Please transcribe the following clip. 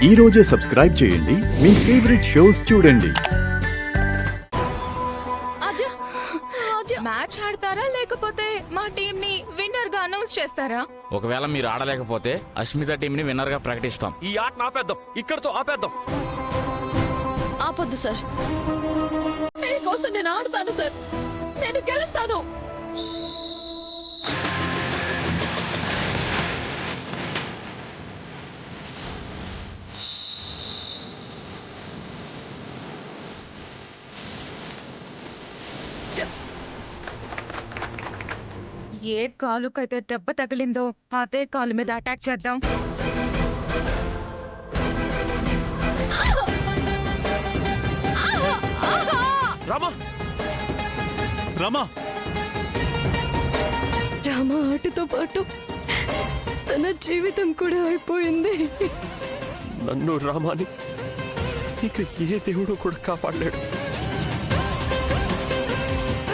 ఈ రోజే సబ్స్క్రైబ్ చేయండి మీ ఫేవరెట్ షోస్ చూడండి. మ్యాచ్ ఆడతారా లేకపోతే మా టీం ని విన్నర్ గా అనౌన్స్ చేస్తారా? ఒకవేళ మీరు ఆడలేకపోతే అస్మిత టీం ని విన్నర్ గా ప్రకటిస్తాం. ఈ ఆటను ఆపేద్దాం, ఇక్కడితో ఆపేద్దాం. ఆపొద్దు సార్, మీకోసం నేను ఆడతాను సార్, నేను గెలుస్తాను. ఏ కాలుకైతే దెబ్బ తగిలిందో అదే కాలు మీద అటాక్ చేద్దాం. రామా రమా రామ ఆటతో పాటు తన జీవితం కూడా అయిపోయింది. నన్ను రామాని ఇక ఏ దేవుడు కూడా కాపాడలేడు.